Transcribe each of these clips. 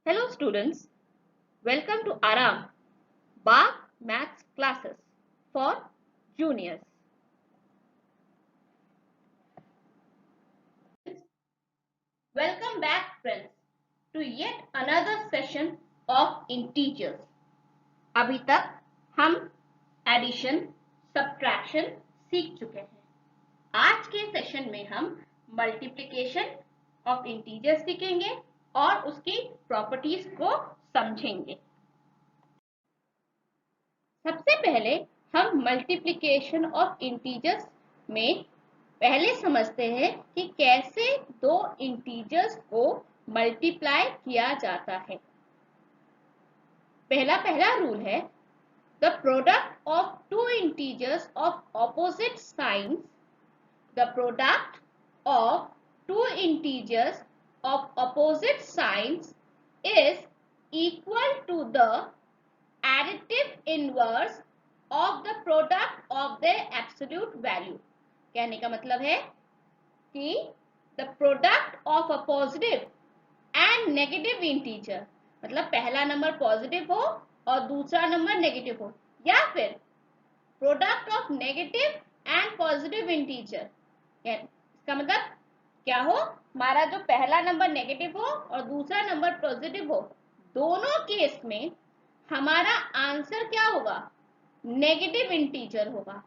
Hello students, welcome to Aram Bach Maths classes for juniors. Welcome back friends to yet another session of integers. अभी तक हम addition, subtraction सीख चुके हैं. आज के सेशन में हम मल्टीप्लिकेशन ऑफ इंटीजर्स सीखेंगे और उसकी प्रॉपर्टीज को समझेंगे. सबसे पहले हम मल्टीप्लिकेशन ऑफ इंटीजर्स में पहले समझते हैं कि कैसे दो इंटीजर्स को मल्टीप्लाई किया जाता है. पहला रूल है the product of two integers of opposite signs the product of two integers of opposite signs is equal to the additive inverse of the product of their absolute value. कहने का मतलब है कि the product of a positive and negative integer, मतलब पहला number positive हो और दूसरा नंबर नेगेटिव हो, या फिर product of negative and positive integer. इसका मतलब क्या हो, हमारा जो पहला नंबर नेगेटिव हो और दूसरा नंबर पॉजिटिव हो, दोनों केस में हमारा आंसर क्या होगा, नेगेटिव इंटीजर होगा.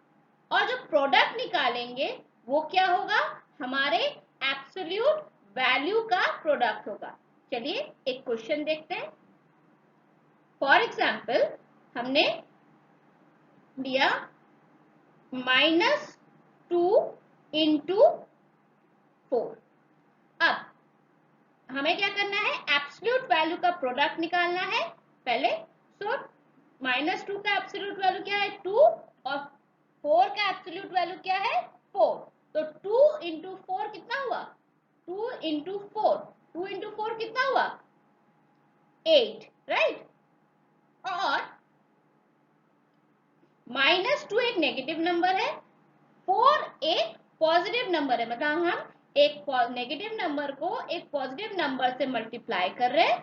और जो प्रोडक्ट निकालेंगे वो क्या होगा, हमारे एब्सोल्यूट वैल्यू का प्रोडक्ट होगा. चलिए एक क्वेश्चन देखते हैं. फॉर एग्जाम्पल हमने दिया -2 इंटू 4. अब हमें क्या करना है, एब्सोल्यूट वैल्यू का प्रोडक्ट निकालना है पहले. सो -2 का एब्सोल्यूट वैल्यू क्या है, 2, और 4 का एब्सोल्यूट वैल्यू क्या है, 4. तो 2 इंटू 4 कितना हुआ, 2 इंटू 4, 2 इंटू 4 कितना हुआ, 8, राइट. और -2 एक नेगेटिव नंबर है, 4 एक पॉजिटिव नंबर है, मतलब हम एक नेगेटिव नंबर को एक पॉजिटिव नंबर से मल्टीप्लाई कर रहे हैं.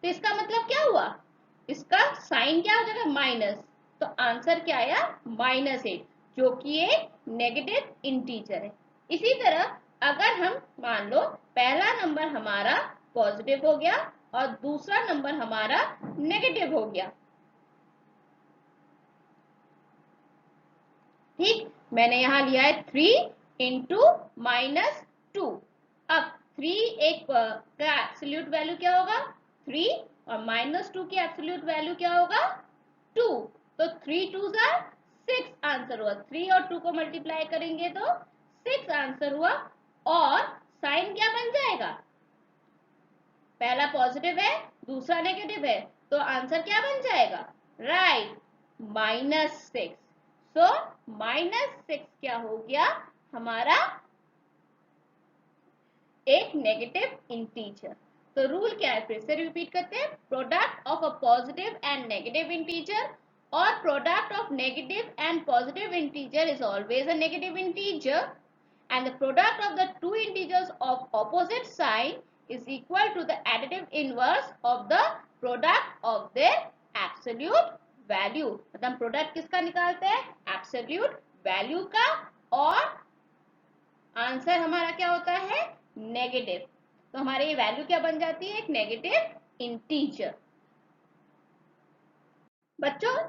तो इसका मतलब क्या हुआ, इसका साइन क्या हो जाएगा, माइनस. तो आंसर क्या आया, -8, जो कि एक नेगेटिव इंटीजर है. इसी तरह अगर हम मान लो पहला नंबर हमारा पॉजिटिव हो गया और दूसरा नंबर हमारा नेगेटिव हो गया, ठीक. मैंने यहां लिया है 3 इंटू -2. अब 3 एक का एब्सोल्यूट वैल्यू क्या होगा, 3, और -2 की एब्सोल्यूट वैल्यू क्या होगा, 2. तो 3 2 6 आंसर हुआ. 3 और 2 को मल्टीप्लाई करेंगे तो 6 आंसर हुआ. और साइन क्या बन जाएगा, पहला पॉजिटिव है दूसरा नेगेटिव है, तो आंसर क्या बन जाएगा, राइट, -6. सो -6 क्या हो गया, हमारा एक नेगेटिव इंटीजर. तो रूल क्या है, फिर से रिपीट करते हैं. Product of a positive and negative integer और product of negative and positive integer is always a negative integer, and the product of the two integers of opposite sign is equal to the additive inverse of the product of their absolute value. मतलब product किसका निकालते हैं, absolute value का, और answer हमारा क्या होता है, नेगेटिव. तो हमारे ये वैल्यू क्या बन जाती है, एक नेगेटिव इंटीजर. बच्चों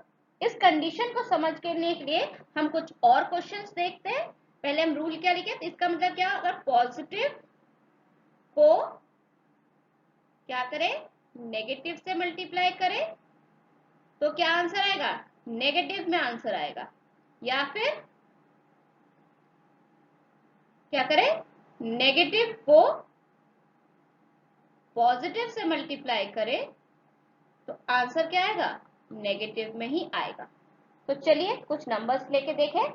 इस कंडीशन को समझने के लिए हम कुछ और क्वेश्चंस देखते हैं. पहले हम रूल क्या लिखे, तो इसका मतलब क्या, अगर पॉजिटिव को क्या करें, नेगेटिव से मल्टीप्लाई करें तो क्या आंसर आएगा, नेगेटिव में आंसर आएगा. या फिर क्या करें, नेगेटिव को पॉजिटिव से मल्टीप्लाई करें तो आंसर क्या आएगा, नेगेटिव में ही आएगा. तो चलिए कुछ नंबर्स लेके देखें.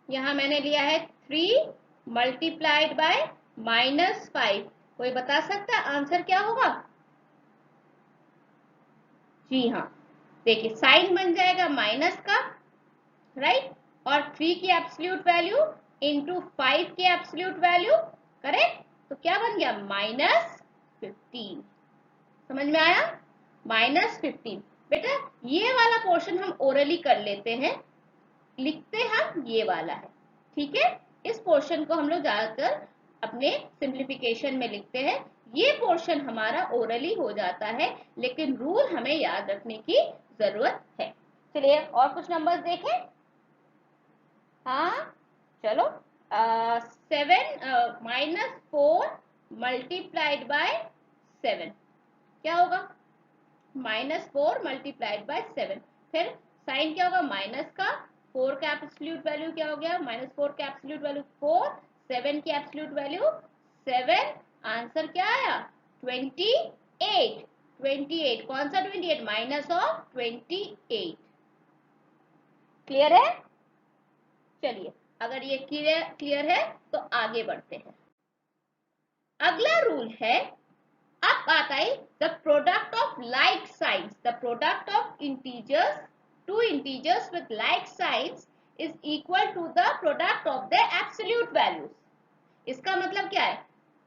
यहां मैंने लिया है 3 मल्टीप्लाइड बाय -5. कोई बता सकता है आंसर क्या होगा, जी हाँ, देखिए साइन बन जाएगा माइनस का, राइट, और 3 की एब्सोल्यूट वैल्यू इंटू 5 की एब्सोल्यूट वैल्यू, करेक्ट. तो क्या बन गया, -15. समझ में आया? -15। बेटा ये वाला पोर्शन हम ओरली कर लेते हैं, लिखते हम ये वाला है, ठीक है। इस पोर्शन को हम लोग ज्यादातर अपने सिंप्लीफिकेशन में लिखते हैं, ये पोर्शन हमारा ओरली हो जाता है, लेकिन रूल हमें याद रखने की जरूरत है। चलिए और कुछ नंबर्स देखें। हाँ चलो, 7 -4 मल्टीप्लाइड बाय 7 क्या होगा? -4 मल्टीप्लाइड बाय 7। फिर साइन क्या होगा? माइनस का, 4 का एब्सोल्यूट वैल्यू क्या हो गया? -4 का एब्सोल्यूट वैल्यू 4, 7 की एब्सोल्यूट वैल्यू 7। आंसर क्या आया? 28। 28 कौन सा 28? Minus of 28। क्लियर है? चलिए अगर ये क्लियर है तो आगे बढ़ते हैं। अगला रूल है, अब आता है the product of like signs. The product of integers, two integers with like signs is equal to the product of the absolute values. इसका मतलब क्या है?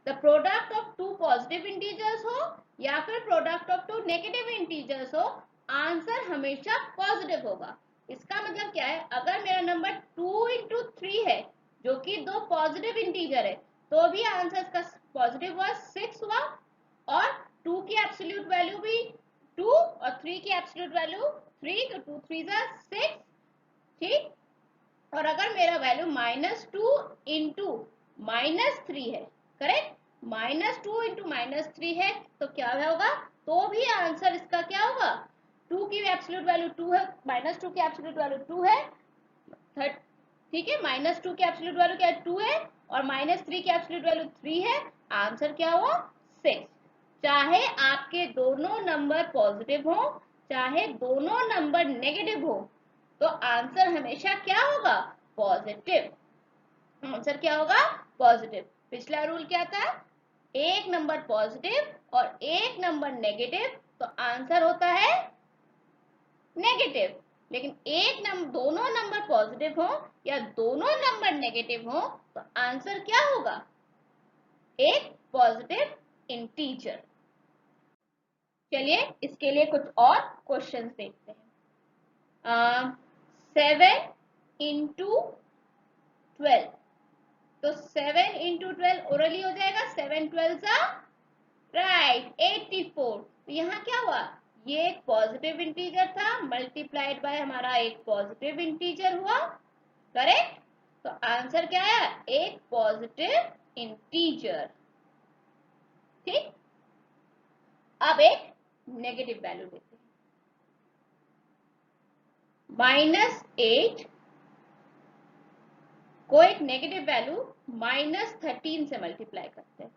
The product of two positive integers हो या फिर product of two negative integers हो, answer हमेशा positive होगा। इसका मतलब क्या है? अगर मेरा नंबर 2 इंटू 3 है, जो कि दो पॉजिटिव इंटीजर है, तो भी आंसर इसका पॉजिटिव हुआ, 6 हुआ। और 2 की एब्सोल्यूट वैल्यू भी 2 और 3 की एब्सोल्यूट वैल्यू 3, तो 2 3 6, ठीक। और अगर मेरा वैल्यू -2 इंटू -3 है, करेक्ट, -2 इंटू -3 है, तो क्या होगा? तो भी आंसर इसका क्या होगा? 2 की एब्सोल्यूट वैल्यू 2 है, -2 की एब्सोल्यूट वैल्यू 2 है, ठीक है। -2 की एब्सोल्यूट वैल्यू क्या है? 2 है, और -3 की एब्सोल्यूट वैल्यू 3 है। आंसर क्या हुआ? 6। चाहे आपके दोनों नंबर पॉजिटिव हो, चाहे दोनों नंबर नेगेटिव हो, तो आंसर हमेशा क्या होगा? पॉजिटिव। आंसर क्या होगा? पॉजिटिव। पिछला रूल क्या था? एक नंबर पॉजिटिव और एक नंबर नेगेटिव, तो आंसर होता है नेगेटिव। लेकिन दोनों नंबर पॉजिटिव हो या दोनों नंबर नेगेटिव हो, तो आंसर क्या होगा? एक पॉजिटिव इंटीजर। चलिए इसके लिए कुछ और क्वेश्चंस देखते हैं। 7 इंटू 12, तो 7 इंटू 12 ओरली हो जाएगा, 7 12 राइट 84। तो यहाँ क्या हुआ? ये एक पॉजिटिव इंटीजर था, मल्टीप्लाइड बाय हमारा एक पॉजिटिव इंटीजर हुआ, करेक्ट। तो आंसर क्या आया? एक पॉजिटिव इंटीजर, ठीक। अब एक नेगेटिव वैल्यू लेते हैं, -8 को एक नेगेटिव वैल्यू -13 से मल्टीप्लाई करते हैं,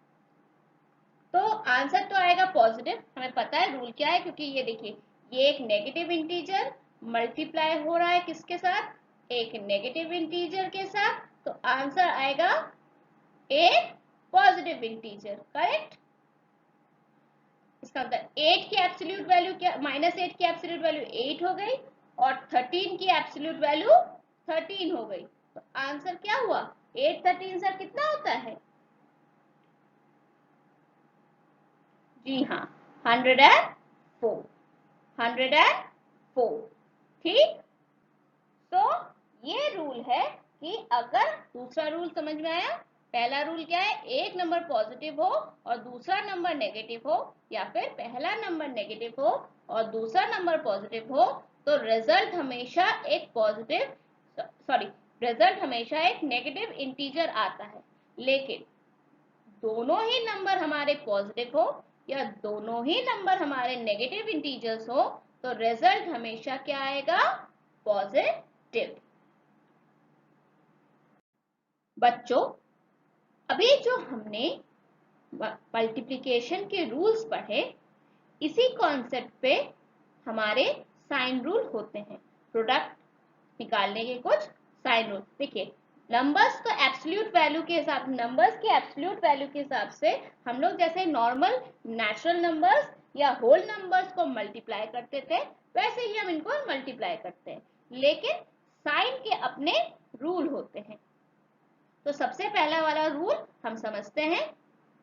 तो आंसर तो आएगा पॉजिटिव। हमें पता है रूल क्या है, क्योंकि ये देखिए, ये एक नेगेटिव इंटीजर मल्टीप्लाई हो रहा है किसके साथ? एक नेगेटिव इंटीजर के साथ, तो आंसर आएगा एक पॉजिटिव इंटीजर, करेक्ट। इसका मतलब 8 की एब्सोल्यूट वैल्यू क्या? -8 की एब्सोल्यूट वैल्यू 8 हो गई, और 13 की एब्सोल्यूट वैल्यू 13 हो गई, तो आंसर क्या हुआ? 8 13 सर कितना होता है? जी हाँ, 104। 104, ठीक। तो ये रूल है कि अगर दूसरा रूल समझ में आया, पहला रूल क्या है? एक नंबर पॉजिटिव हो और दूसरा नंबर नेगेटिव हो, या फिर पहला नंबर नेगेटिव हो और दूसरा नंबर पॉजिटिव हो, तो रिजल्ट हमेशा एक रिजल्ट हमेशा एक नेगेटिव इंटीजर आता है। लेकिन दोनों ही नंबर हमारे पॉजिटिव हो या दोनों ही नंबर हमारे नेगेटिव इंटीजर्स हो, तो रिजल्ट हमेशा क्या आएगा? पॉजिटिव। बच्चों, अभी जो हमने मल्टीप्लिकेशन के रूल्स पढ़े, इसी कॉन्सेप्ट पे हमारे साइन रूल होते हैं, प्रोडक्ट निकालने के कुछ साइन रूल। देखिए, नंबर्स तो एब्सोल्यूट वैल्यू के हिसाब, नंबर्स के एब्सोल्यूट वैल्यू के हिसाब से हम लोग जैसे नॉर्मल नेचुरल नंबर्स या होल नंबर्स को मल्टीप्लाई करते थे, वैसे ही हम इनको मल्टीप्लाई करते हैं। लेकिन साइन के अपने रूल होते हैं। तो सबसे पहला वाला रूल हम समझते हैं।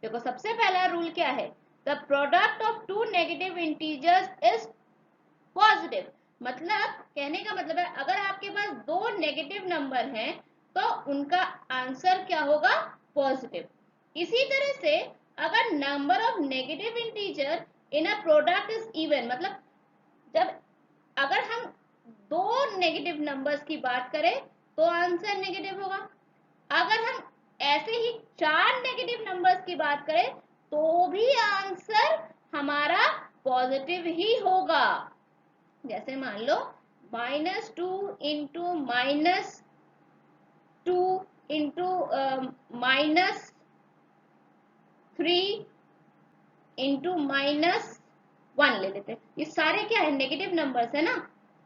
देखो, सबसे पहला रूल क्या है? The product of two negative integers is positive. मतलब कहने का मतलब है अगर आपके पास दो नेगेटिव नंबर हैं तो उनका आंसर क्या होगा, पॉजिटिव। इसी तरह से अगर number of negative integer in a product is even, मतलब जब अगर हम दो नेगेटिव नंबर्स की बात करें तो आंसर नेगेटिव होगा। अगर हम ऐसे ही चार नेगेटिव नंबर्स की बात करें तो भी आंसर हमारा पॉजिटिव ही होगा। जैसे मान लो -2 इंटू -2 इंटू -3 इंटू -1 ले लेते हैं। ये सारे क्या है, नेगेटिव नंबर्स है ना,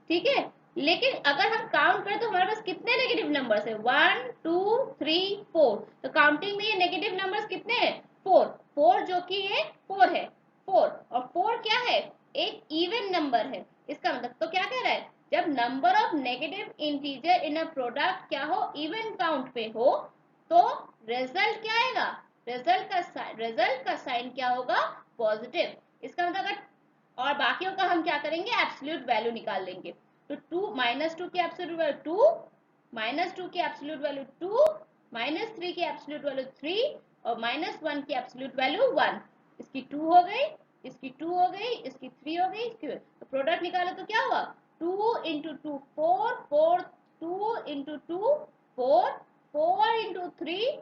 ठीक है। लेकिन अगर हम काउंट करें तो हमारे पास कितने नेगेटिव नंबर्स है, 1 2 3 4। तो काउंटिंग में ये नेगेटिव नंबर्स कितने हैं, 4 4, जो कि ये 4 है 4। और 4 क्या है, एक इवन नंबर है। इसका मतलब तो क्या कह रहा है, जब number of negative integer in a product क्या हो, इवन काउंट पे हो, तो रिजल्ट क्या आएगा, रिजल्ट का साइन क्या होगा, पॉजिटिव। इसका मतलब अगर, और बाकियों का हम क्या करेंगे, एब्सोल्यूट वैल्यू निकाल लेंगे। तो -2 की एब्सोल्यूट वैल्यू 2, -2 की एब्सोल्यूट वैल्यू 2, -3 की एब्सोल्यूट वैल्यू 3 और -1 की एब्सोल्यूट वैल्यू 1। इसकी 2 हो गई, इसकी 2 हो गई, इसकी 3 हो गई, इसकी, तो प्रोडक्ट निकालो तो क्या हुआ, 2 इंटू 2 4 4, 2 इंटू 2 4, 4 इंटू 3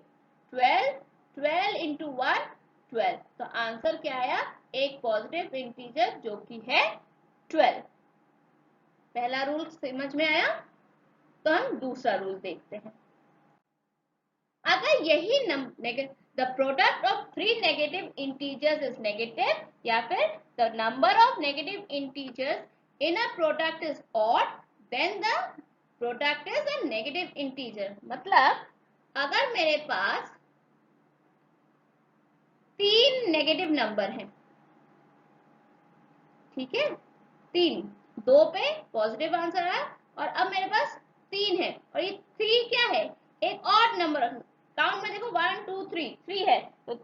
12, 12 इंटू 1 12। तो आंसर क्या आया, एक पॉजिटिव इंटीजर जो कि है 12। पहला रूल समझ में आया। तो हम दूसरा रूल देखते हैं। अगर यही the product of three negative integers is negative, या फिर the number of negative integers in a product is odd, then the product is a negative integer. मतलब अगर मेरे पास तीन नेगेटिव नंबर हैं, ठीक है, तीन, दो पे पॉजिटिव आंसर आया और अब मेरे पास तीन है और ये थ्री क्या है, एक ऑड नंबर। काउंट में देखो 1 2 3 3 है, तो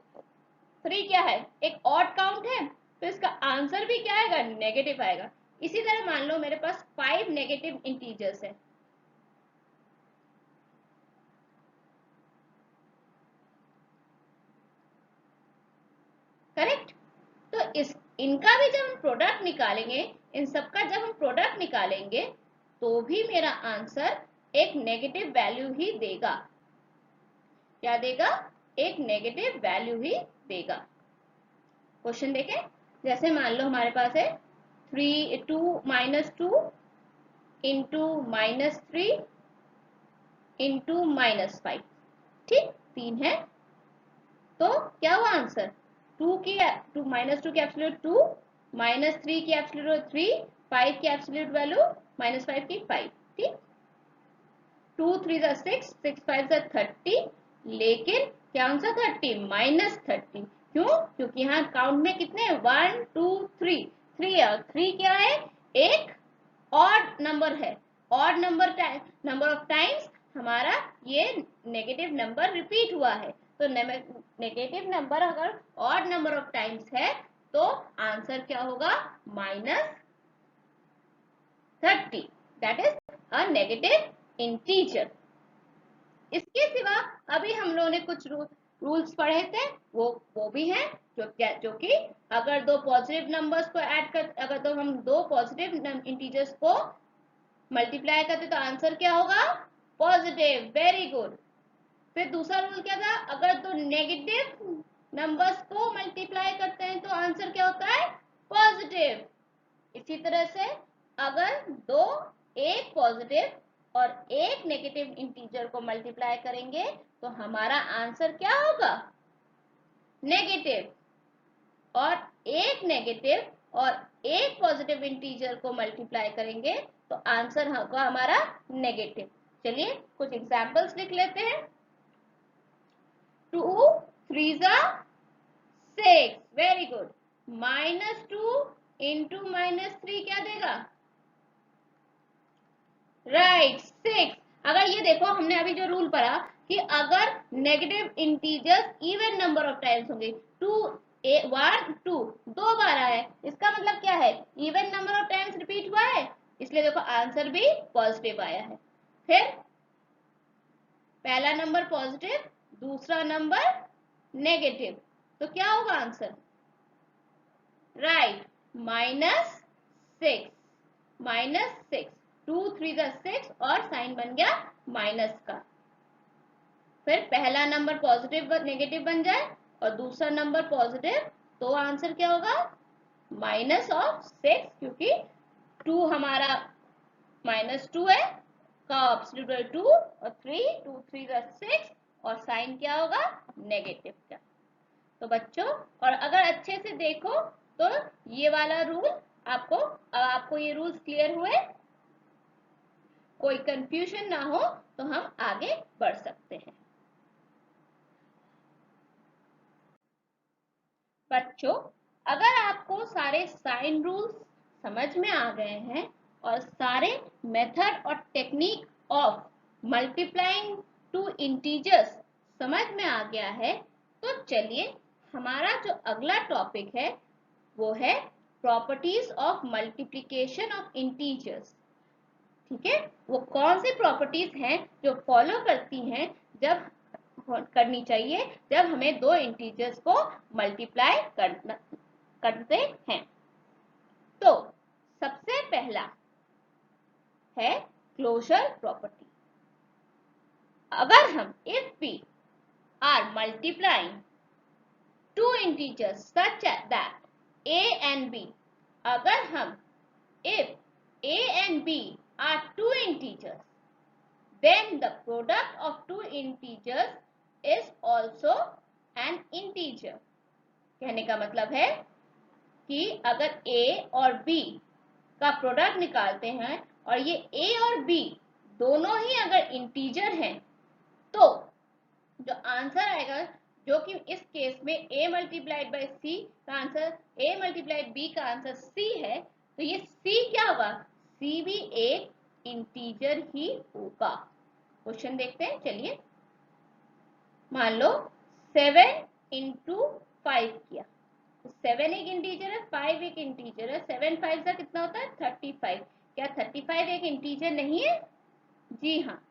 थ्री क्या है, एक ऑड काउंट है, तो इसका आंसर भी क्या आएगा, नेगेटिव आएगा। इसी तरह मान लो मेरे पास 5 नेगेटिव इंटीजर्स है, करेक्ट। तो इस इनका भी जब हम प्रोडक्ट निकालेंगे, इन सबका जब हम प्रोडक्ट निकालेंगे तो भी मेरा आंसर एक नेगेटिव वैल्यू ही देगा। क्या देगा, एक नेगेटिव वैल्यू ही देगा। क्वेश्चन देखें। जैसे मान लो हमारे पास है 3 2 -2 इंटू -3 इंटू -5, ठीक, तीन है। तो क्या हुआ आंसर, 2 की -2 की एब्सोल्यूट 2, -3 की एब्सोल्यूट 3, 5 की एब्सोल्यूट वैल्यू -5 की 5, ठीक। 2 3 6, 6 5 30। लेकिन क्या आंसर 30, -30। क्यों, क्योंकि यहाँ काउंट में कितने 1 2 3 3 है, 3 क्या है, एक ऑड नंबर है। ऑड नंबर ऑफ टाइम्स हमारा ये नेगेटिव नंबर रिपीट हुआ है। तो नेगेटिव नंबर अगर ऑड नंबर ऑफ टाइम्स है तो आंसर क्या होगा, -30, that is a negative integer. इसके सिवा अभी हम लोगों ने कुछ रूल्स पढ़े थे, वो भी हैं, जो कि अगर दो पॉजिटिव नंबर्स को ऐड कर, अगर तो हम दो पॉजिटिव इंटीजर्स को मल्टीप्लाई करते तो आंसर क्या होगा, पॉजिटिव, वेरी गुड। फिर दूसरा रूल क्या था, अगर दो नेगेटिव नंबर्स को मल्टीप्लाई करते हैं तो आंसर क्या होता है, पॉजिटिव। इसी तरह से अगर दो, एक पॉजिटिव और एक नेगेटिव इंटीजर को मल्टीप्लाई करेंगे तो हमारा आंसर क्या होगा, नेगेटिव। और एक नेगेटिव और एक पॉजिटिव इंटीजर को मल्टीप्लाई करेंगे तो आंसर होगा हमारा नेगेटिव। चलिए कुछ एग्जांपल्स लिख लेते हैं। 2 3 6, वेरी गुड। -2 इंटू -3 क्या देगा, राइट 6। अगर ये देखो हमने अभी जो रूल पढ़ा कि अगर negative integers even number of times होंगे, 2 ए 1 2 दो बार आया है, इसका मतलब क्या है, even number of times repeat हुआ है, इसलिए देखो आंसर भी पॉजिटिव आया है। फिर पहला नंबर पॉजिटिव, दूसरा नंबर नेगेटिव, तो क्या होगा आंसर, राइट, -6, -6, 2 3 6 और साइन बन गया माइनस का। फिर पहला नंबर पॉजिटिव नेगेटिव बन जाए और दूसरा नंबर पॉजिटिव, तो आंसर क्या होगा, -6, क्योंकि 2 हमारा -2 है का ऑब्सोल्यूट 2 और 3 2 3 6 और साइन क्या होगा, नेगेटिव का। तो बच्चों, और अगर अच्छे से देखो तो ये वाला रूल आपको ये रूल्स क्लियर हुए, कोई कंफ्यूजन ना हो तो हम आगे बढ़ सकते हैं। बच्चों, अगर आपको सारे साइन रूल्स समझ में आ गए हैं और सारे मेथड और technique of multiplying two integers समझ में आ गया है, तो चलिए हमारा जो अगला टॉपिक है वो है properties of multiplication of integers. ठीक है, वो कौन सी प्रॉपर्टीज हैं जो फॉलो करती हैं जब करनी चाहिए जब हमें दो इंटीजर्स को मल्टीप्लाई करते हैं। तो सबसे पहला है क्लोजर प्रॉपर्टी। अगर हम if we are multiplying two integers such that a and b, अगर हम if a and b are two integers, then the product of two integers is also an integer। कहने का मतलब है कि अगर a और b का प्रोडक्ट निकालते हैं और ये a और b दोनों ही अगर इंटीजर हैं, तो जो आंसर आएगा, जो कि इस केस में a मल्टीप्लाइड बाई c का आंसर, a मल्टीप्लाइड b का आंसर c है, तो ये c क्या होगा, c भी एक इंटीजर ही होगा। क्वेश्चन देखते हैं, चलिए। मान लो 7 इंटू 5 किया, तो 7 एक इंटीजर है, 5 एक इंटीजर है, 7 5 का कितना होता है 35। क्या 35 एक इंटीजर नहीं है, जी हाँ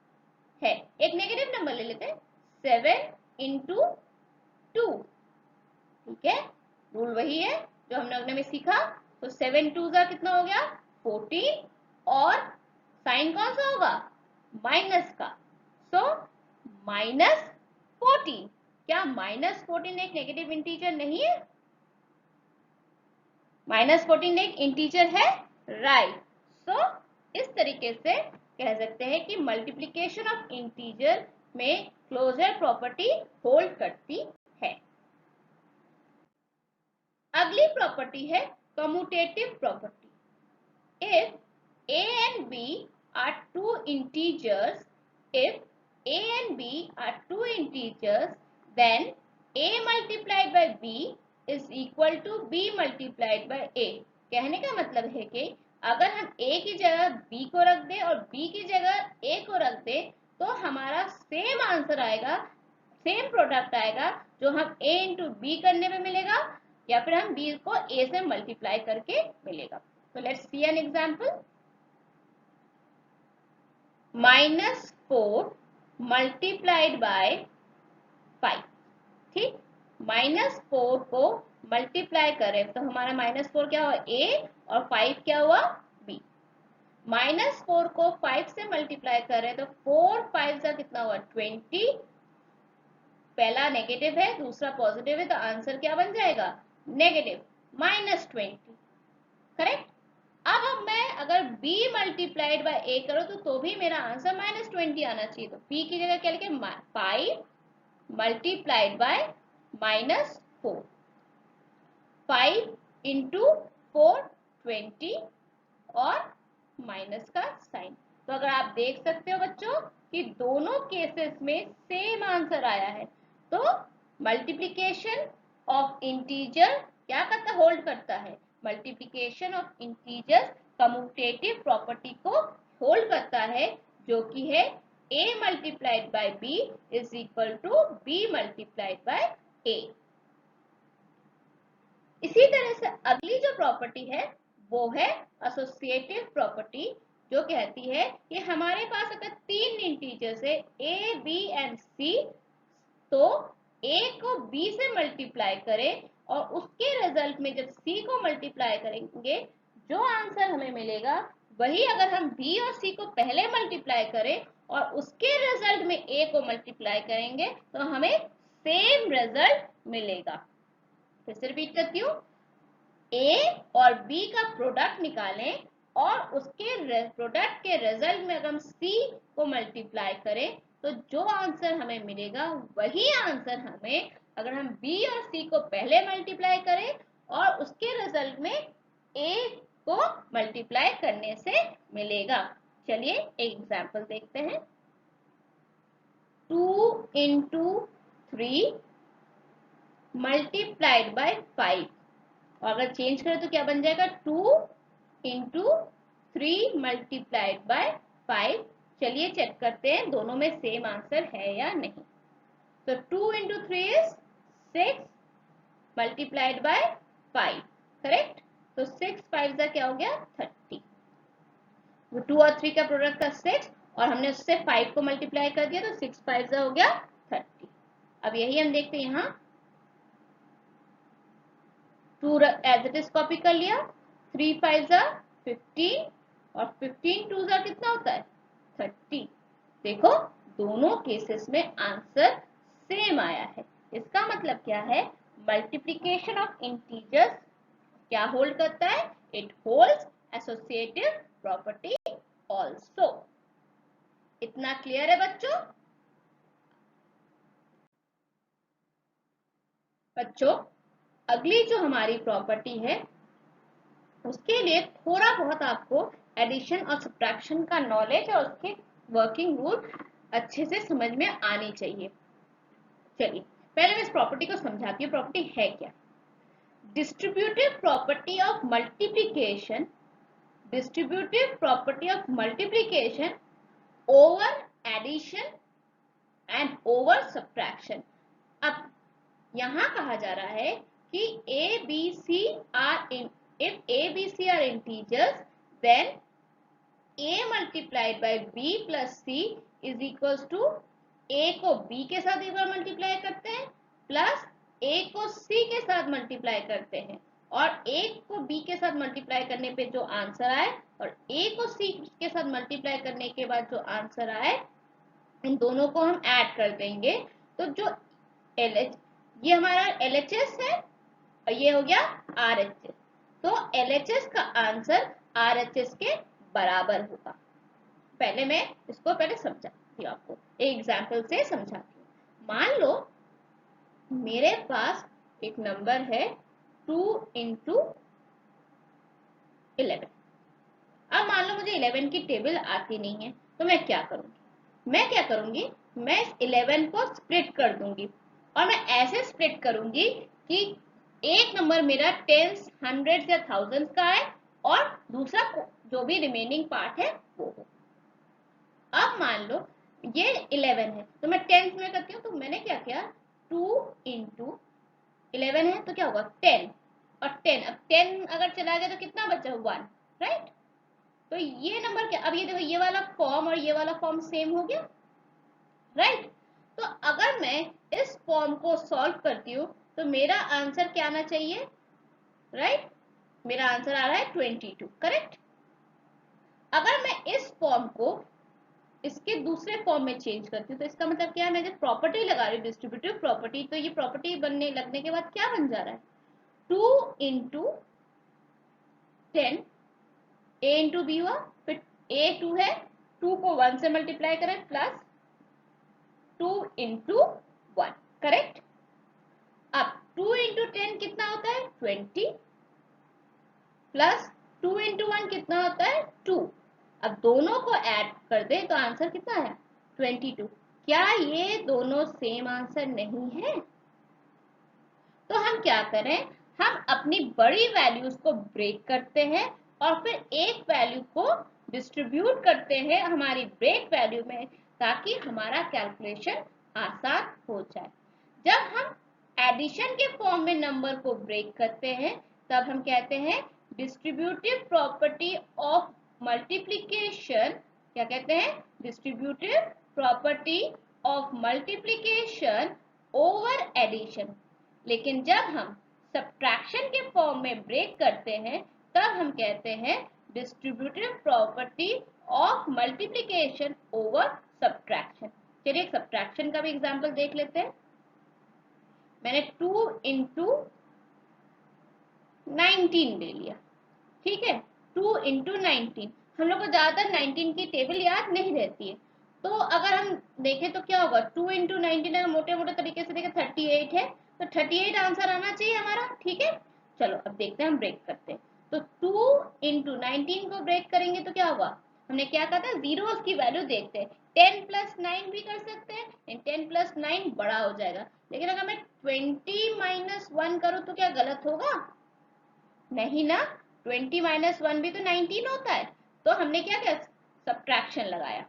है। एक नेगेटिव नंबर ले लेते हैं, 7 इंटू 2, ठीक है, रूल वही है जो हमने अगले में सीखा। तो 7 2 का कितना हो गया 14 और साइन कौन सा होगा, माइनस का, सो -14। क्या -14 एक नेगेटिव इंटीजर नहीं है, -14 एक इंटीजर है, राइट। सो इस तरीके से कह सकते हैं कि मल्टीप्लिकेशन ऑफ इंटीजर में क्लोजर प्रॉपर्टी होल्ड करती है। अगली प्रॉपर्टी है commutative property. If a and b are two integers, if a and b are two integers, then a multiplied by b is equal to b multiplied by a। कहने का मतलब है कि अगर हम a की जगह b को रख दें और b की जगह a को रख दें, तो हमारा सेम आंसर आएगा, सेम प्रोडक्ट आएगा, जो हम a इंटू बी करने में मिलेगा या फिर हम b को a से मल्टीप्लाई करके मिलेगा। तो let's see an example. -4 multiplied by 5, ठीक, -4 को मल्टीप्लाई करें तो हमारा -4 क्या हुआ a और 5 क्या हुआ b। -4 को 5 से मल्टीप्लाई करें तो 4 5 का कितना हुआ 20, पहला नेगेटिव है दूसरा पॉजिटिव है, तो आंसर क्या बन जाएगा नेगेटिव -20, करेक्ट। अब मैं अगर b मल्टीप्लाइड बाय a करूं तो भी मेरा आंसर -20 आना चाहिए, तो b की जगह क्या लिखे 5 मल्टीप्लाइड बाय -4, 5 इंटू 4 20 और माइनस का साइन। तो अगर आप देख सकते हो बच्चों कि दोनों केसेस में सेम आंसर आया है, तो मल्टीप्लिकेशन ऑफ इंटीजर क्या करता है, होल्ड करता है। Multiplication of integers commutative property को होल्ड करता है, जो कि है a multiplied by b is equal to b multiplied by a। इसी तरह से अगली जो प्रॉपर्टी है वो है एसोसिएटिव प्रॉपर्टी, जो कहती है कि हमारे पास अगर तीन इंटीजर्स है a, b एंड c, तो a को b से मल्टीप्लाई करें और उसके रिजल्ट में जब c को मल्टीप्लाई करेंगे जो आंसर हमें मिलेगा वही अगर हम b और c को पहले मल्टीप्लाई करें और उसके रिजल्ट में a को मल्टीप्लाई करेंगे तो हमें सेम रिजल्ट मिलेगा। फिर से रिपीट करती हूँ, a और b का प्रोडक्ट निकालें और उसके प्रोडक्ट के रिजल्ट में अगर हम c को मल्टीप्लाई करें तो जो आंसर हमें मिलेगा वही आंसर हमें अगर हम b और c को पहले मल्टीप्लाई करें और उसके रिजल्ट में a को मल्टीप्लाई करने से मिलेगा। चलिए एक एग्जांपल देखते हैं। 2 into 3 मल्टीप्लाइड बाय 5, और अगर चेंज करें तो क्या बन जाएगा 2 into 3 मल्टीप्लाइड बाय 5। चलिए चेक करते हैं दोनों में सेम आंसर है या नहीं। तो 2 into 3 is 6 multiplied by 5, correct. तो 6 5 का क्या हो गया 30। वो 2 और 3 का प्रोडक्ट था 6 और हमने उससे 5 को मल्टीप्लाई कर दिया तो 6 5 हो गया 30। अब यही हम देखते हैं यहाँ 2 एज इट इज कॉपी कर लिया, 3 5 15 और 15 2 कितना होता है 30। देखो दोनों केसेस में आंसर सेम आया है। इसका मतलब क्या है, मल्टीप्लिकेशन ऑफ इंटीजर्स क्या होल्ड करता है, it holds associative property also. इतना क्लियर है बच्चों? अगली जो हमारी प्रॉपर्टी है उसके लिए थोड़ा बहुत आपको एडिशन और सब्ट्रैक्शन का नॉलेज और उसके वर्किंग रूल अच्छे से समझ में आनी चाहिए। चलिए पहले मैं इस प्रॉपर्टी को समझाती हूँ। प्रॉपर्टी है क्या? Distributive property of multiplication, distributive property of multiplication over addition and over subtraction. अब यहां कहा जा रहा है कि a b c are in, if a b c are integers then a multiplied by b plus c is equals to a को b के साथ एक बार मल्टीप्लाई करते हैं प्लस a को c के साथ मल्टीप्लाई करते हैं और a को b के साथ मल्टीप्लाई करने पे जो आंसर आए और a को c के साथ मल्टीप्लाई करने के बाद जो आंसर आए इन दोनों को हम ऐड कर देंगे। तो जो ये हमारा LHS है और ये हो गया RHS। तो LHS का आंसर RHS के बराबर होगा। पहले मैं इसको समझाती हूँ, आपको एक एग्जांपल से समझाती हूँ। मान लो मेरे पास एक नंबर है 2 into 11। अब मान लो मुझे 11 की टेबल आती नहीं है तो मैं क्या करूंगी, मैं इस 11 को स्प्लिट कर दूंगी और मैं ऐसे स्प्लिट करूंगी कि एक नंबर मेरा टेंस, हंड्रेड्स या थाउजेंड्स का है और दूसरा जो भी रिमेनिंग पार्ट है वो हो। अब मान लो ये 11 है तो मैं टेंस में करती हूँ। तो मैंने क्या किया, 2 into 11 है तो क्या होगा 10 और 10, अब 10 अगर चला गया तो कितना बचा 1, राइट। तो ये नंबर क्या, अब ये देखो ये वाला फॉर्म और ये वाला फॉर्म सेम हो गया, राइट। तो अगर मैं इस फॉर्म को सॉल्व करती हूँ तो मेरा आंसर क्या आना चाहिए, राइट। मेरा आंसर आ रहा है 22, करेक्ट। अगर मैं इस फॉर्म को इसके दूसरे फॉर्म में चेंज करती हूँ तो इसका मतलब क्या है, मैं जब प्रॉपर्टी लगा रही हूँ डिस्ट्रीब्यूटिव प्रॉपर्टी, तो ये प्रॉपर्टी बनने लगने के बाद क्या बन जा रहा है 2 into 10 a into b हुआ, फिर a 2 है, 2 को 1 से मल्टीप्लाई करें प्लस 2 into 1, करेक्ट। अब 2 into 10 कितना होता है 20 प्लस 2 into 1 कितना होता है 2। अब दोनों को ऐड कर दें तो आंसर कितना है 22। क्या ये दोनों सेम आंसर नहीं है? तो हम क्या करें, हम अपनी बड़ी वैल्यूज को ब्रेक करते हैं और फिर एक वैल्यू को डिस्ट्रीब्यूट करते हैं हमारी ब्रेक वैल्यू में ताकि हमारा कैलकुलेशन आसान हो जाए। जब हम एडिशन के फॉर्म में नंबर को ब्रेक करते हैं तब हम कहते हैं डिस्ट्रीब्यूटिव प्रॉपर्टी ऑफ मल्टीप्लिकेशन। क्या कहते हैं? Distributive property of multiplication over addition. लेकिन जब हम सब्ट्रैक्शन के फॉर्म में ब्रेक करते हैं तब हम कहते हैं distributive property of multiplication over subtraction. चलिए एक सब्ट्रैक्शन का भी एग्जांपल देख लेते हैं। मैंने 2 इंटू 19 ले लिया, ठीक है। 2 इंटू 19, हम लोग को ज्यादातर 19 की टेबल याद नहीं रहती है, तो अगर हम देखें तो क्या होगा, 2 इंटू 19 अगर मोटे मोटे तरीके से देखें 38 है, तो 38 आंसर आना चाहिए हमारा, ठीक है। चलो अब देखते हैं हम ब्रेक करते हैं। तो 2 इंटू 19 को ब्रेक करेंगे तो क्या होगा, हमने क्या कहा था, जीरोस की वैल्यू देखते हैं। 10 प्लस 9 भी कर सकते हैं, 10 प्लस 9 बड़ा हो जाएगा, लेकिन अगर मैं 20 माइनस 1 करूं तो क्या गलत होगा? नहीं ना, 20 माइनस 1 भी तो 19 होता है। तो हमने क्या किया, सब्ट्रैक्शन लगाया।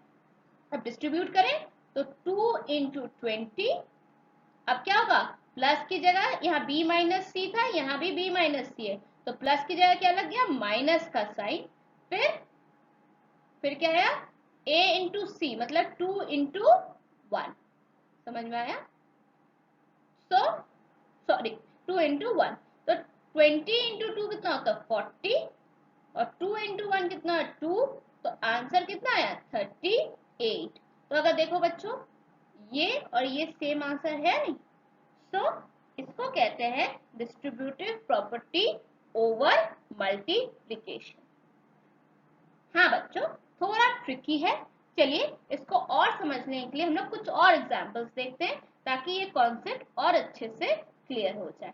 अब डिस्ट्रीब्यूट करें तो 2 इंटू 20, अब क्या होगा, प्लस की जगह यहाँ b माइनस सी था, यहाँ भी b माइनस सी है, तो प्लस की जगह क्या लग गया, माइनस का साइन। फिर क्या आया, a इंटू सी, मतलब 2 इंटू 1। समझ में आया? सॉरी 2 इंटू 1, तो 20 इंटू 2 कितना होता है, 40, और 2 इंटू 1 कितना है, 2, तो आंसर कितना आया, 38। तो अगर देखो बच्चों, ये और ये सेम आंसर है नहीं, तो इसको कहते हैं डिस्ट्रीब्यूटिव प्रॉपर्टी ओवर मल्टीप्लिकेशन। हाँ बच्चों, थोड़ा ट्रिकी है। चलिए इसको और समझने के लिए हम लोग कुछ और एग्जांपल्स देखते हैं ताकि ये कॉन्सेप्ट और अच्छे से क्लियर हो जाए।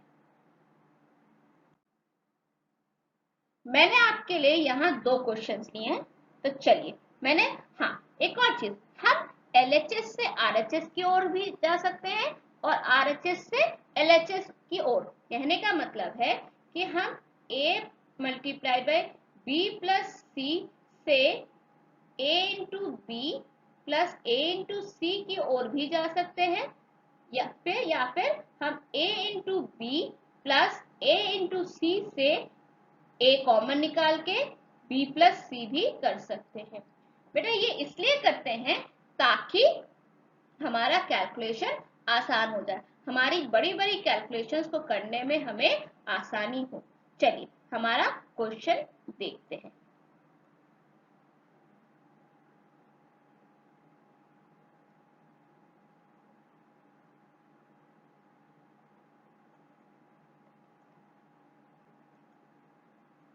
मैंने आपके लिए यहाँ 2 क्वेश्चंस लिए हैं, तो चलिए मैंने, हाँ एक और चीज, हम LHS से RHS की ओर भी जा सकते हैं और RHS से LHS की ओर। कहने का मतलब है कि हम A multiply by B plus C से A into B plus A into C की ओर भी जा सकते हैं, या फिर हम A into B plus A into C से A कॉमन निकाल के B प्लस सी भी कर सकते हैं। बेटा ये इसलिए करते हैं ताकि हमारा कैलकुलेशन आसान हो जाए, हमारी बड़ी बड़ी कैलकुलेशंस को करने में हमें आसानी हो। चलिए हमारा क्वेश्चन देखते हैं।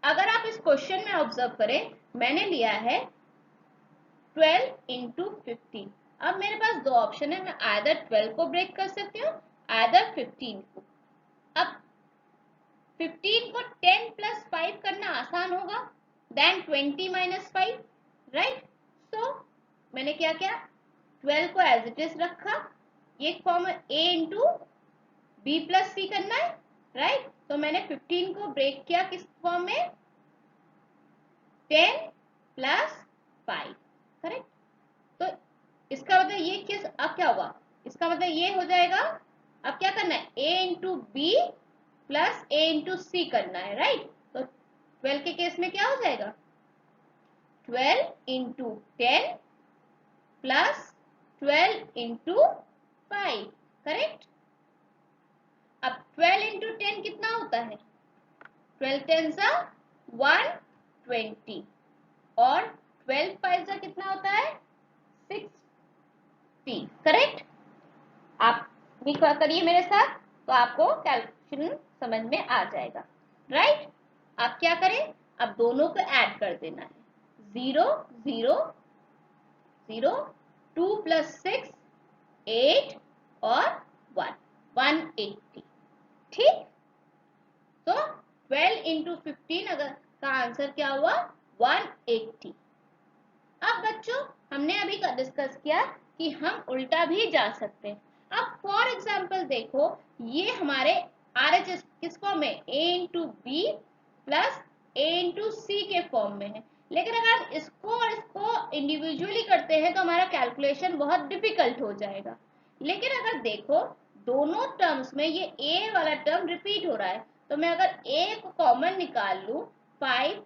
अगर आप इस क्वेश्चन में ऑब्जर्व करें, मैंने लिया है 12 इंटू 15। अब मेरे पास 2 ऑप्शन है, मैं आइदर 12 को ब्रेक कर सकती हूँ, आइदर 15 को। अब 15 को 10 प्लस 5 करना आसान होगा देन 20 माइनस 5, राइट। सो मैंने क्या किया, 12 को एज इट इज रखा, ये form A into B plus C करना है, राइट। तो मैंने 15 को ब्रेक किया किस फॉर्म में, 10 प्लस 5, करेक्ट। तो इसका मतलब ये किस, अब क्या होगा, इसका मतलब ये हो जाएगा, अब क्या करना है, A into B plus A into C करना है, राइट। तो 12 के केस में क्या हो जाएगा, 12 इंटू 10 प्लस 12 इंटू 5, करेक्ट। अब 12 इंटू 10 कितना होता है, 12 10 सा 120, और 12 5 सा कितना होता है, 60, करेक्ट। आप भी करिए मेरे साथ तो आपको कैलकुलेशन समझ में आ जाएगा, राइट। आप क्या करें, अब दोनों को ऐड कर देना है, 0 0 0, 2 प्लस 6 8 और 1 180, ठीक। तो 12 इंटू 15 अगर का आंसर क्या हुआ, 180। अब बच्चों हमने अभी डिस्कस किया कि हम उल्टा भी जा सकते हैं। अब फॉर एग्जाम्पल देखो, ये हमारे RHS किस फॉर्म में, A into B plus A into C के फॉर्म में है, लेकिन अगर इसको और इसको इंडिविजुअली करते हैं तो हमारा कैलकुलेशन बहुत डिफिकल्ट हो जाएगा। लेकिन अगर देखो दोनों टर्म्स में ये a वाला टर्म रिपीट हो रहा है, तो मैं अगर a को कॉमन निकाल लूं, 5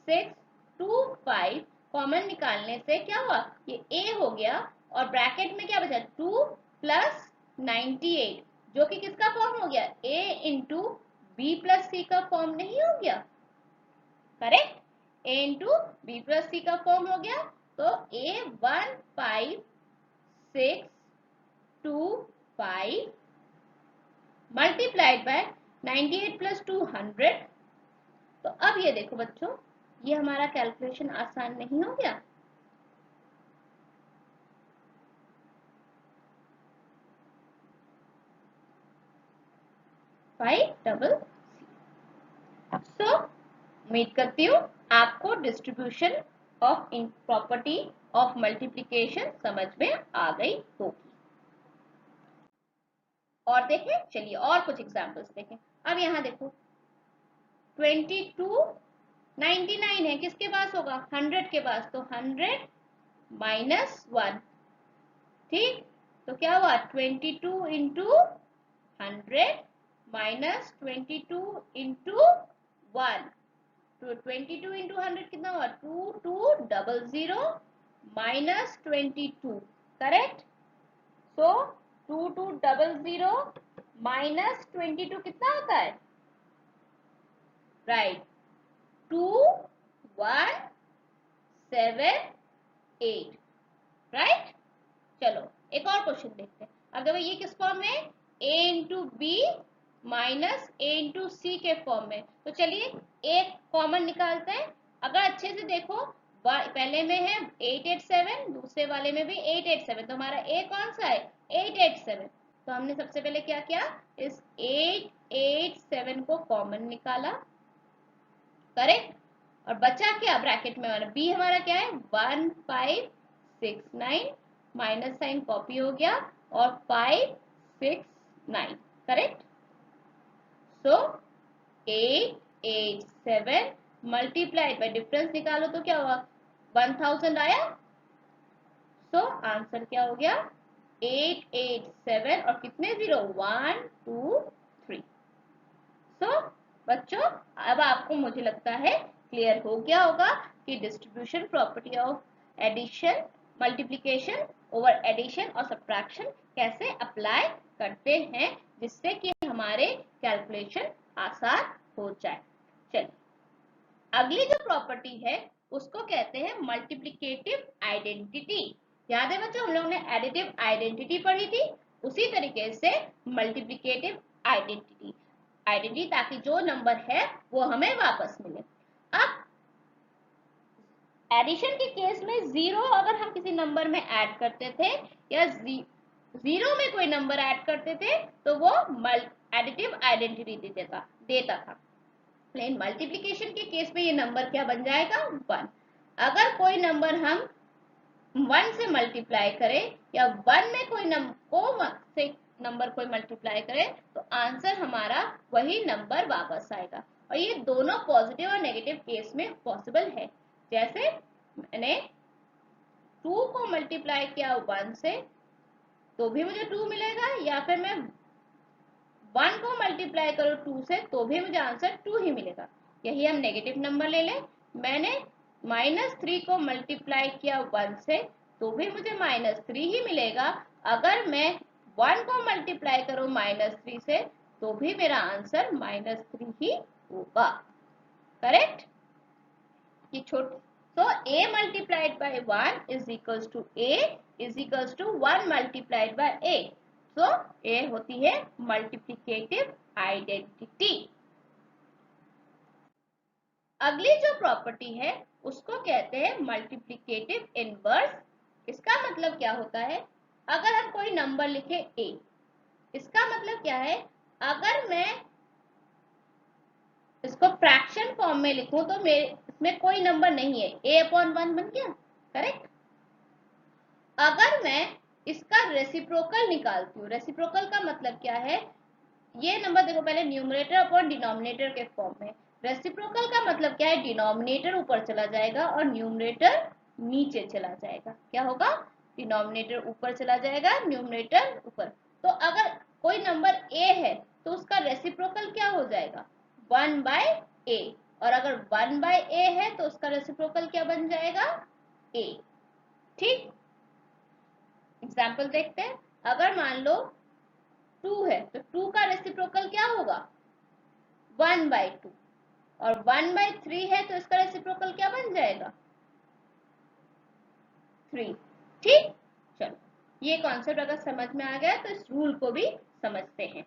6 2 5 कॉमन निकालने से क्या हुआ, ये a हो गया और ब्रैकेट में क्या बचा 2 प्लस 98, जो कि किसका फॉर्म हो गया, a into B plus C का फॉर्म नहीं हो गया, correct, a into B plus C का फॉर्म हो गया। तो a 1 5 6 2 5 मल्टीप्लाइड बाय 98 प्लस 200। तो अब ये देखो बच्चों, ये हमारा कैलकुलेशन आसान नहीं हो गया, सो उम्मीद करती हूँ आपको distribution of property of multiplication समझ में आ गई होगी। और देखें, चलिए और कुछ एग्जांपल्स देखें। अब यहाँ देखो 22 99 है, किसके पास होगा, 100 के पास, तो 100 माइनस 1, ठीक, तो क्या हुआ 22 इंटू 100 माइनस 22 इंटू 1, तो 22 इंटू 100 कितना हुआ 2200 माइनस 22, करेक्ट, सो 2200 माइनस 22 कितना होता है, राइट 2178, राइट। चलो एक और क्वेश्चन देखते हैं। अब देखो ये किस फॉर्म में, a into B minus a into C के फॉर्म में, तो चलिए एक कॉमन निकालते हैं। अगर अच्छे से देखो, पहले में है 887, दूसरे वाले में भी 887, तो हमारा a कौन सा है 887, तो हमने सबसे पहले क्या किया, इस 887 को कॉमन निकाला, करेक्ट, और बचा क्या ब्रैकेट में हमारा b हमारा क्या है 1569, माइनस साइन कॉपी हो गया और 569, correct, so 887 multiplied by difference निकालो तो क्या हुआ 1000 आया, सो आंसर क्या हो गया 887 और कितने 0 1 2 3। सो बच्चों अब आपको मुझे लगता है क्लियर हो गया होगा कि distribution property of addition multiplication over addition और सब्ट्रैक्शन कैसे अप्लाई करते हैं, जिससे कि हमारे कैलकुलेशन आसान हो जाए। चलिए अगली जो प्रॉपर्टी है उसको कहते हैं मल्टीप्लिकेटिव आइडेंटिटी। याद है बच्चों, हम लोगों ने एडिटिव आइडेंटिटी पढ़ी थी, उसी तरीके से मल्टीप्लिकेटिव आइडेंटिटी, ताकि जो नंबर है वो हमें वापस मिले। अब एडिशन के केस में 0 अगर हम किसी नंबर में ऐड करते थे या 0 में कोई नंबर ऐड करते थे तो वो एडिटिव आइडेंटिटी देता था। लेकिन मल्टीप्लिकेशन के केस में ये नंबर क्या बन जाएगा 1। अगर कोई नंबर हम 1 से मल्टीप्लाई करें या 1 में कोई नंबर कोई मल्टीप्लाई करे तो आंसर हमारा वही नंबर वापस आएगा, और ये दोनों पॉजिटिव और नेगेटिव केस में पॉसिबल है। जैसे मैंने 2 को मल्टीप्लाई किया 1 से तो भी मुझे 2 मिलेगा, या फिर मैं 1 को मल्टीप्लाई करो 2 से तो भी मुझे आंसर 2 ही मिलेगा। यही हम नेगेटिव नंबर ले लें, मैंने -3 को मल्टीप्लाई किया 1 से तो भी मुझे -3 ही मिलेगा। अगर मैं 1 को मल्टीप्लाई करो -3 से तो भी मेरा आंसर -3 ही होगा, करेक्ट। ये so a multiplied by 1 is equals to a is equals to 1 multiplied by a, so a होती है मल्टीप्लिकेटिव आइडेंटिटी। अगली जो प्रॉपर्टी है उसको कहते हैं मल्टीप्लिकेटिव इनवर्स। इसका मतलब क्या होता है, अगर हम कोई नंबर लिखे a, इसका मतलब क्या है, अगर मैं इसको फ्रैक्शन फॉर्म में लिखूं तो इसमें कोई नंबर नहीं है, a/1 बन गया, करेक्ट। अगर मैं इसका रेसिप्रोकल निकालती हूँ, रेसिप्रोकल का मतलब क्या है, ये नंबर देखो पहले न्यूमरेटर अपॉन डिनोमिनेटर के फॉर्म में, रेसिप्रोकल का मतलब क्या है, डिनोमिनेटर ऊपर चला जाएगा और न्यूमरेटर नीचे चला जाएगा। क्या होगा, डिनोमिनेटर ऊपर चला जाएगा न्यूमरेटर ऊपर। तो अगर कोई नंबर a है तो उसका रेसिप्रोकल क्या हो जाएगा 1/a, और अगर 1/a है तो उसका रेसिप्रोकल क्या बन जाएगा a। ठीक, एग्जाम्पल देखते हैं। अगर मान लो 2 है तो 2 का रेसिप्रोकल क्या होगा 1/2, और 1/3 है तो इसका रेसिप्रोकल क्या बन जाएगा 3। ठीक, चलो ये कॉन्सेप्ट अगर समझ में आ गया तो इस रूल को भी समझते हैं।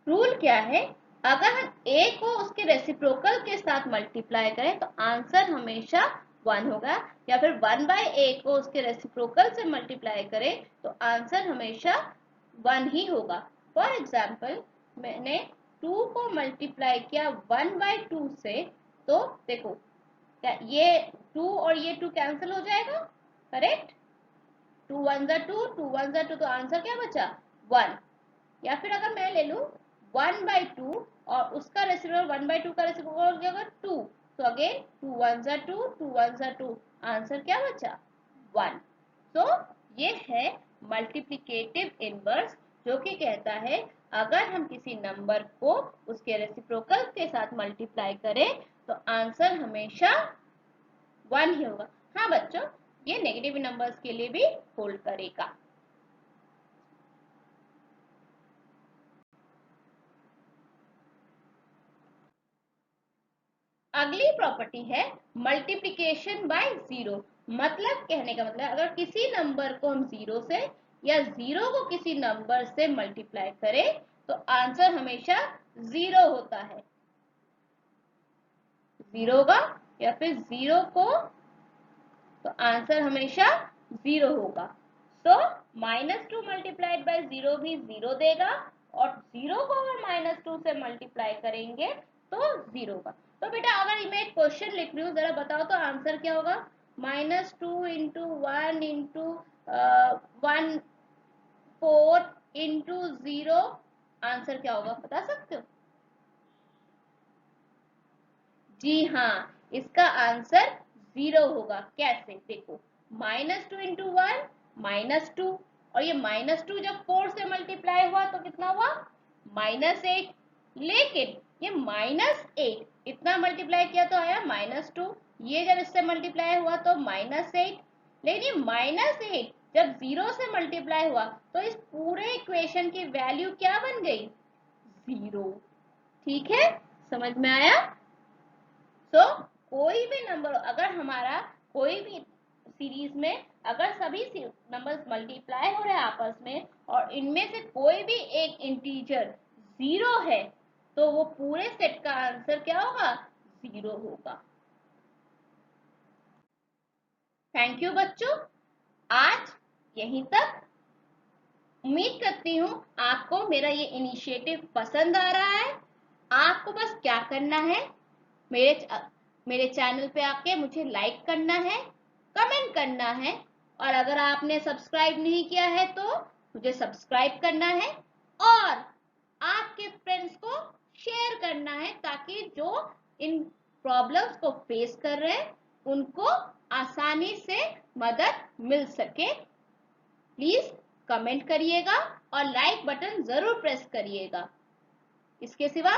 रूल क्या है, अगर हम a को उसके रेसिप्रोकल के साथ मल्टीप्लाई करें तो आंसर हमेशा 1 होगा, या फिर 1/a को उसके रेसिप्रोकल से मल्टीप्लाई करें तो आंसर हमेशा 1 ही होगा। फॉर एग्जाम्पल मैंने 2 को मल्टीप्लाई किया 1/2 से, तो देखो क्या ये 2 और ये 2 कैंसिल हो जाएगा, करेक्ट। 2 1 जा 2, 2 1 जा 2, तो आंसर क्या बचा 1। या फिर अगर मैं ले लूं 1/2 और उसका रेसिप्रोकल 1/2 का रेसिप्रोकल हो जाएगा 2, तो अगेन 2 1 जा 2, 2 1 जा 2, आंसर क्या बचा 1। तो ये है मल्टीप्लिकेटिव इनवर्स, जो कि कहता है अगर हम किसी नंबर को उसके रेसिप्रोकल के साथ मल्टीप्लाई करें तो आंसर हमेशा 1 ही होगा। हाँ बच्चों, ये नेगेटिव नंबर्स के लिए भी होल्ड करेगा। अगली प्रॉपर्टी है मल्टीप्लिकेशन बाय जीरो। मतलब कहने का मतलब अगर किसी नंबर को हम जीरो से या जीरो को किसी नंबर से मल्टीप्लाई करें तो आंसर हमेशा जीरो होता है। जीरो का या फिर जीरो को तो आंसर हमेशा जीरो होगा। तो -2 मल्टीप्लाइड बाय जीरो भी जीरो देगा, और जीरो को अगर -2 से मल्टीप्लाई करेंगे तो जीरो का। तो बेटा अगर मैं एक क्वेश्चन लिख रही हूँ, जरा बताओ तो आंसर क्या होगा। -2 इंटू 1 इंटू 1/4 इंटू 0, आंसर क्या होगा बता सकते हो। जी हाँ, इसका आंसर जीरो होगा। कैसे, देखो -2 इंटू 1 -2, और ये -2 जब 4 से मल्टीप्लाई हुआ तो कितना हुआ -8। लेकिन ये -8 इतना मल्टीप्लाई किया तो आया -2, ये जब इससे मल्टीप्लाई हुआ तो -8। लेकिन ये -8 जब 0 से मल्टीप्लाई हुआ तो इस पूरे इक्वेशन की वैल्यू क्या बन गई 0। ठीक है, समझ में आया। तो कोई भी नंबर अगर हमारा कोई भी सीरीज में अगर सभी नंबर्स मल्टीप्लाई हो रहे हैं आपस में और इनमें से कोई भी एक इंटीजर जीरो है तो वो पूरे सेट का आंसर क्या होगा जीरो होगा। थैंक यू बच्चों, आज यहीं तक। उम्मीद करती हूँ आपको मेरा ये इनिशिएटिव पसंद आ रहा है। आपको बस क्या करना है, मेरे चैनल पे आके मुझे लाइक करना है, कमेंट करना है, और अगर आपने सब्सक्राइब नहीं किया है तो मुझे सब्सक्राइब करना है, और आपके फ्रेंड्स को शेयर करना है ताकि जो इन प्रॉब्लम्स को फेस कर रहे हैं उनको आसानी से मदद मिल सके। प्लीज कमेंट करिएगा और लाइक बटन जरूर प्रेस करिएगा। इसके सिवा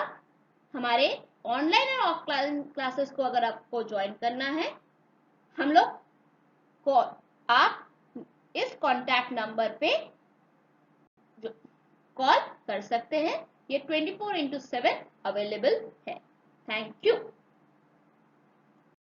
हमारे ऑनलाइन और ऑफलाइन क्लासेस को अगर आपको ज्वाइन करना है, हम लोग को आप इस कांटेक्ट नंबर पे कॉल कर सकते हैं। ये 24/7 अवेलेबल है। Thank you.